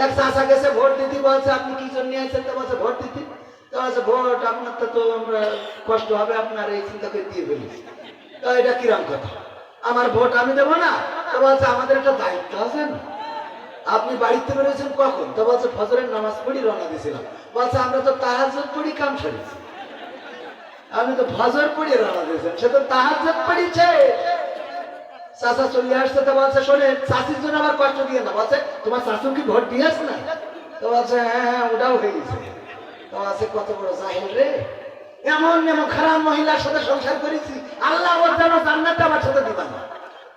এক চাষা গেছে ভোট দিতে, বলছে আপনি কি জন্য আছেন? তো বলছে ভোট দিতে। তো বলছে ভোট আপনার তো আমরা কষ্ট হবে, আপনার এই চিন্তা করে দিয়ে ফেলেছি। তো এটা কিরম কথা, আমার ভোট আমি দেবো না? তো বলছে আমাদের একটা দায়িত্ব আছে না। আপনি বাড়িতে বেরোয়েছেন কখন? তো বলছে ফজরের নামাজ পড়ি রওনা দিয়েছিলাম। বলছে আমরা তো তাহাজ্জুদ পড়ি কাম সারিছি। আপনি তো ফজর পড়ি রওনা দিয়েছেন, সে তো তাহাজ্জুদ পড়িছে। চাচা চলে আসছে। তো বলছে শোনে, চাচির জন্য আবার কষ্ট দিয়ে না। বলছে তোমার শাশু কি ভোট দিয়েছ না? তো বলছে হ্যাঁ ওটাও হয়ে গেছে। তো বলছে কত বড় জাহিল রে, এমন এমন খারাপ মহিলার সাথে সংসার করেছি, আল্লাহ ওর যেন জান্নাতে আমার সাথে দিবা না।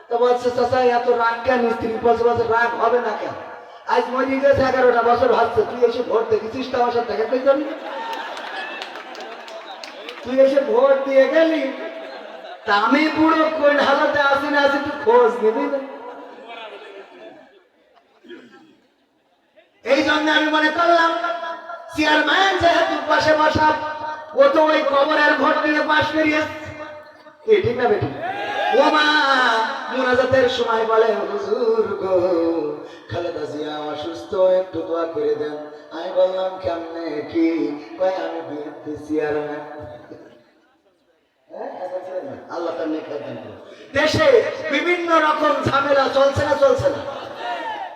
তো বলছে চাচা এত রাগ কেন? স্ত্রী বলছে বলছে রাগ হবে না কেন? আজ মরি গেছে 11টা বছর ভাবছে, তুই এসে ভোট দেখেছিস তো আমার সাথে দেখা করে যাবি? তুই এসে ভোট দিয়ে গেলি, তা আমি বুড়ো কোন হালতে আসি না আসি তুই খোঁজ নিবি না। এই জন্য আমি মনে করলাম চেয়ারম্যান যেহেতু পাশে বসা, ও তো ওই কবরের ভোট নিয়ে পাশ করিয়েছে। ঠিক না বেটি? ও মা মুনাজাতের সময় বলে হুজুর গো খালেদা জিয়া অসুস্থ, একটু দোয়া করে দেন। আমি বললাম কেমনে কি? কয় আমি বিএনপি চেয়ারম্যান। আল্লাহ তার নেক দান করুন। দেশে বিভিন্ন রকম ঝামেলা চলছে না চলছে না?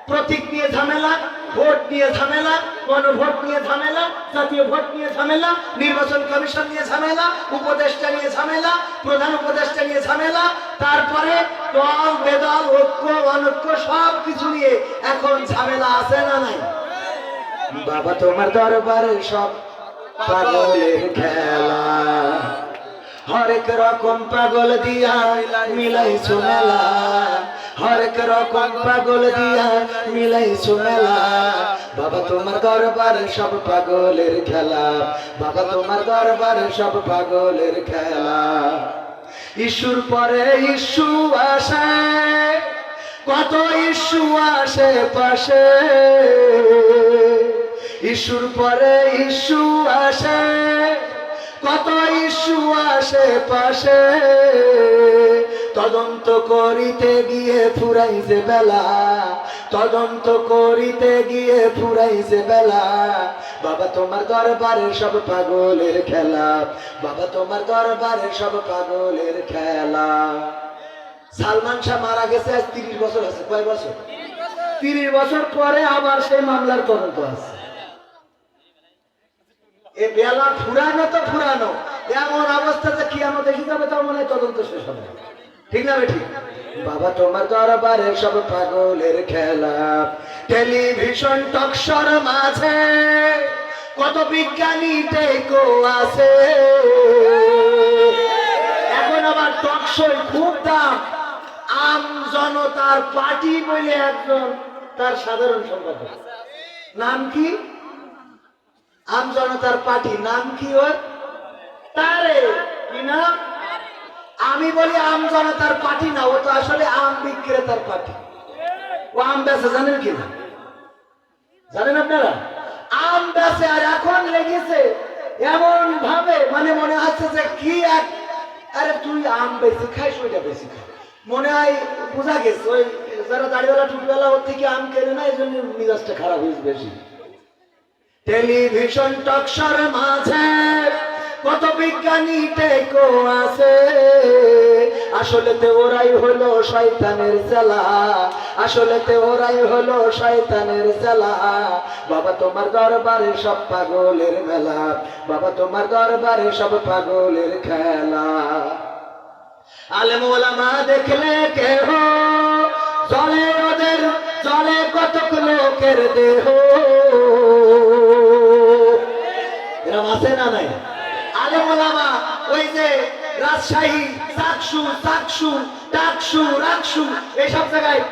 প্রতীক নিয়ে ঝামেলা, ভোট নিয়ে ঝামেলা, গণভোট নিয়ে ঝামেলা, জাতীয় ভোট নিয়ে ঝামেলা, নির্বাচন কমিশন নিয়ে ঝামেলা, উপদেষ্টা নিয়ে ঝামেলা, প্রধান উপদেষ্টা নিয়ে ঝামেলা, তারপরে দল বেদল ঐক্য অনৈক্য সব কিছু নিয়ে এখন ঝামেলা আছে না নাই? বাবা তোমার দরবারে সব পাগলের খেলা, হরেক রকম পাগল দিয়া মিলাইছো মেলা, হরেক রকম পাগল দিয়া মিলাইছো মেলা। বাবা তোমার দরবারে সব পাগলের খেলা, বাবা তোমার দরবারে সব পাগলের খেলা। ইস্যুর পরে ইস্যু আসে, কত ইস্যু আসে পাশে, ইস্যুর পরে ইস্যু আসে, কত ইস্যু আসে পাশে। তদন্ত করিতে গিয়ে ফুরাইছে বেলা, তদন্ত করিতে গিয়ে ফুরাইছে বেলা। বাবা তোমার দরবারে সব পাগলের খেলা, বাবা তোমার দরবারে সব পাগলের খেলা। সালমান শাহ মারা গেছে আজ 30 বছর আছে। কয় বছর? 30 বছর পরে আবার সেই মামলার তদন্ত আছে। এ বেলা ফুরানো তো ফুরানো, এমন অবস্থা যে কিয়ামত দেখি যাবে তার মনে তদন্ত শেষ হবে। ঠিক না বেঠিক? বাবা তোমার দরবারে সব পাগলের খেলা। টেলিভিশন টকশোর মাঝে কত বিজ্ঞানী টেকো আছে, এখন আবার টকশোয় খুব দাম। আম জনতার পার্টি বলে একজন তার সাধারণ সম্পাদক, নাম কি? আম জনতার পার্টি, নাম কি ওর? তারে কি নাম? আমি বলি আম জনতার পার্টি না, ও তো আসলে আম বিক্রেতার পার্টি। ও আম বেচে, জানেন কি না? জানেন আপনারা? আম বেচে। আর এখন লেগেছে এমন ভাবে, মানে মনে হচ্ছে যে কি এক, আরে তুই আম বেশি খাইস ওইটা বেশি খাই, মনে হয় বোঝা গেছে। ওই যারা দাড়িওয়ালা টুপিওয়ালা ওর থেকে আম কেনে না, এই জন্য মিজাজটা খারাপ হয়েছে বেশি। টেলিভিশন টকশোর মাঝে কত বিজ্ঞানী টেকো আছে, আসলেতে ওরাই হলো শয়তানের চেলা, আসলেতে ওরাই হলো শয়তানের চেলা। বাবা তোমার দরবারে সব পাগলের মেলা, বাবা তোমার দরবারে সব পাগলের খেলা। আলেম ওলামা দেখলে কেহ জলে ওদের, জলে কতক লোকের দেহ, এরকম আছে না নাই? আলেম ওলামা ওই যে রাজশাহী, চাকসু, চাকসু, টাকসু, রাকসু এইসব জায়গায়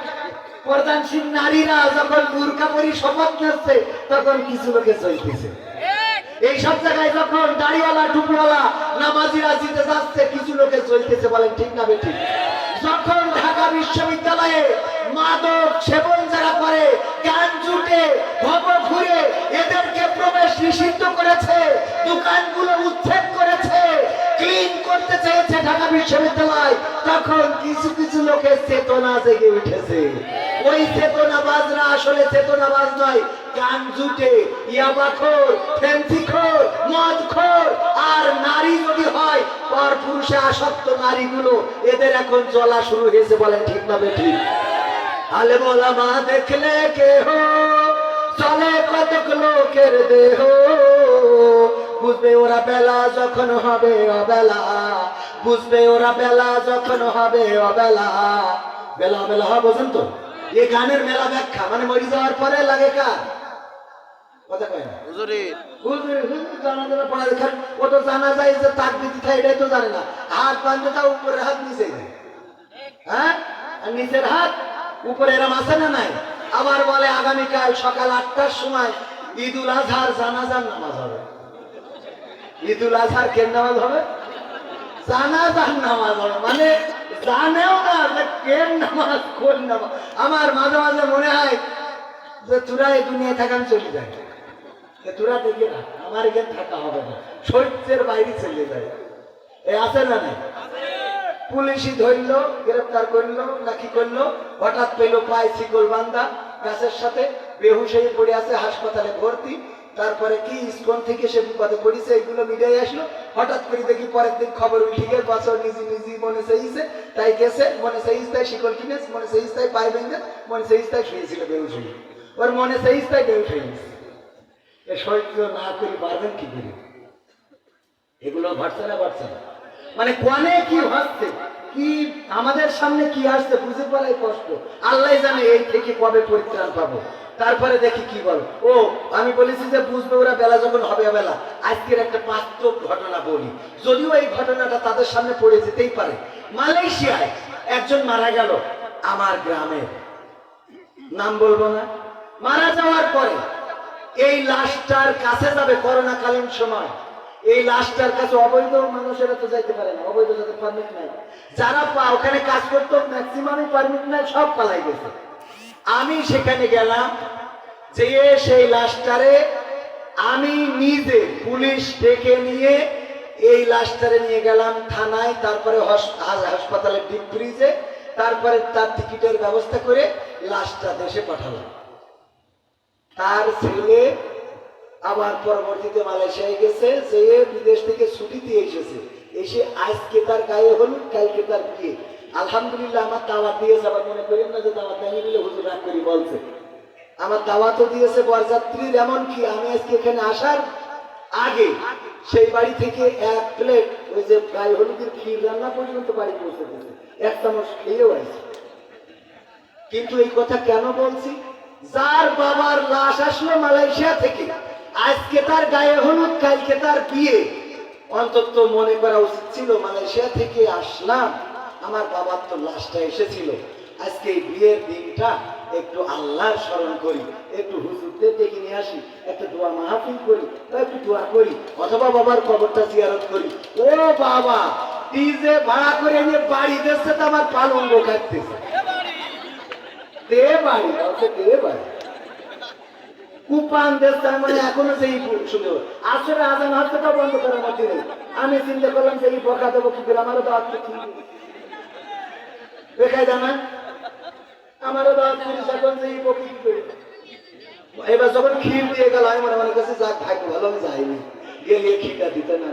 প্রধানশীল নারীরা যখন বুরকা পরি শপথ নিচ্ছে, তখন কিছু লোকে চলতেছে। এই সব জায়গায় যখন দাড়িওয়ালা টুপিওয়ালা নামাজিরা জিতে যাচ্ছে, কিছু লোকে চলতেছে। বলেন ঠিক না বেঠিক? যখন ঢাকা বিশ্ববিদ্যালয়ে মাদক সেবন যারা করে, গান জুটে, ভব ঘুরে, এদেরকে প্রবেশ নিষিদ্ধ করেছে, দোকানগুলো উচ্ছেদ করেছে, ক্লিন করতে চেয়েছে ঢাকা বিশ্ববিদ্যালয়, তখন কিছু কিছু লোকের চেতনা জেগে উঠেছে। ওই চেতনাবাজরা আসলে চেতনাবাজ নয়, গান জুটে, ইয়াবাখোর, ফেন্সিখোর, মদখোর। আর নারী যদি হয়, পর পুরুষে আসক্ত নারীগুলো, এদের এখন জ্বলা শুরু হয়েছে। বলেন ঠিক না বেঠিক? আলেম ওলামা দেখলে কেহ চলে কতক লোকের দেহ, বুঝবে ওরা বেলা যখন হবে অবেলা, বুঝবে ওরা বেলা যখন হবে অবেলা। বেলা বেলা হয়, বোঝেন তো? এই গানের মেলা ব্যাখ্যা মানে মরে যাওয়ার পরে লাগে কার কথা কয় না পড়ালেখার। ও তো জানা যায় যে তাক দিতে থাকে, এটাই তো জানে না। হাত বাঁধতে তাও উপরের হাত নিচে যায়, হ্যাঁ, আর নিচের হাত উপরে, এরম আছে না নাই? আবার বলে আগামীকাল সকাল 8টার সময় ঈদুল আজহার জানাজার নামাজ হবে। ঈদুল আজহার কেন নামাজ হবে? জানাজার নামাজ হবে। মানে জানেও না যে কেন নামাজ, কোন নামাজ। আমার মাঝে মাঝে মনে হয় যে তোরা এই দুনিয়ায় থাকান চলে যায়, তোরা দেখে না, আমার এখানে থাকা হবে না, শরীরের বাইরে চলে যায়। এ আছে না নাই? পুলিশই ধরলো, গ্রেফতার করলো নাকি করলো, হঠাৎ পেলো পায়ে শিকল বান্ধা গাছের সাথে, বেহুশ হয়ে পড়ে আছে, হাসপাতালে ভর্তি। তারপরে কি ইস্কন থেকে সে বিপদে পড়েছে, এগুলো মিডিয়ায় আসলো। হঠাৎ করে দেখি পরের দিন খবর উঠে গেল, বছর নিজে নিজে মনে চাইছে তাই গেছে, মনে চাইছে তাই শিকল কিনেছে, মনে চাইছে তাই পায়ে ভেঙে, মনে চাইছে তাই শুয়েছিল বেহুশ হয়ে, ওর মনে চাইছে তাই বেহুশ হয়ে গেছে। এ সহ্য না করে পারবেন কি করে? এগুলো ঘটছে না, ঘটছে না। মানে কোনে কি হচ্ছে, কি আমাদের সামনে কি আসছে বুঝে পারাই কষ্ট। আল্লাহ জানে এই থেকে কবে পরিত্রাণ পাবো। তারপরে দেখি কি বল। ও আমি বলেছি যে বুঝবে ওরা বেলা যখন হবে বেলা। আজকের একটা বাস্তব ঘটনা বলি, যদিও এই ঘটনাটা তাদের সামনে পড়ে যেতেই পারে। মালয়েশিয়ায় একজন মারা গেল আমার গ্রামের, নাম বলবো না। মারা যাওয়ার পরে এই লাশটার কাছে যাবে, করোনাকালীন সময় এই লাশটার কাছে অবৈধ মানুষেরা তো যাইতে পারে না, অবৈধ যাদের পারমিট নাই, যারা ওখানে কাজ করতো ম্যাক্সিমামই পারমিট নাই, সব পালাই গেছে। আমি সেখানে গেলাম, যে সেই লাশটারে আমি নিজে পুলিশ ডেকে নিয়ে এই লাশটারে নিয়ে গেলাম থানায়, তারপরে হাসপাতালে ডিপ ফ্রিজে, তারপরে তার টিকিটের ব্যবস্থা করে লাশটা দেশে পাঠালাম। তার ছেলে আবার পরবর্তীতে মালয়েশিয়ায় গেছে, যে বিদেশ থেকে ছুটি দিয়ে এসেছে, এসে আজকে তার গায়ে হলুদ, কালকে তার বিয়ে। আলহামদুলিল্লাহ আমার দাওয়াত দিয়েছে, আবার মনে করেন না যে দাওয়াত দেয়নি বলে হুজুর রাগ করি বলছে। আমার দাওয়াতও দিয়েছে বরযাত্রীর, এমনকি আমি আজকে এখানে আসার আগে সেই বাড়ি থেকে 1 প্লেট ওই যে গায়ে হলুদের ক্ষীর রান্না পর্যন্ত বাড়ি পৌঁছে দিয়েছে, 1 চামচ খেয়েও আছে। কিন্তু এই কথা কেন বলছি? যার বাবার লাশ আসলো মালয়েশিয়া থেকে, আজকে তার গায়ে হলুদ, কালকে তার বিয়ে, অন্তত মনে করা উচিত ছিল মালয়েশিয়া থেকে আসলাম, আমার বাবার তো লাশটা এসেছিল, আজকে এই বিয়ের দিনটা একটু আল্লাহর স্মরণ করি, একটু হুজুরদের ডেকে নিয়ে আসি, একটা দোয়া মাহফিল করি, বা একটু দোয়া করি, অথবা বাবার কবরটা জিয়ারত করি। ও বাবা, ডিজে ভাড়া করে নিয়ে বাড়ি দিচ্ছে, তো আমার পালঙ্গ কাটতেছে, দে বাড়ি, দে বাড়ি কুপান দেশ, মানে এখনো সেই শুনে আসলে আজান হাতটা বন্ধ করার মধ্যে নেই। আমি চিন্তা করলাম যে এই বকা দেবো কি করে, আমারও দাওয়াত দেখাই জানা, আমারও দাওয়াত এখন যে এই বকি কি করে। এবার যখন ক্ষীর দিয়ে গেল, আমি মনে মনে কাছে যাক ভাগ্য ভালো আমি যাইনি, গেলে ক্ষীরটা দিতে না।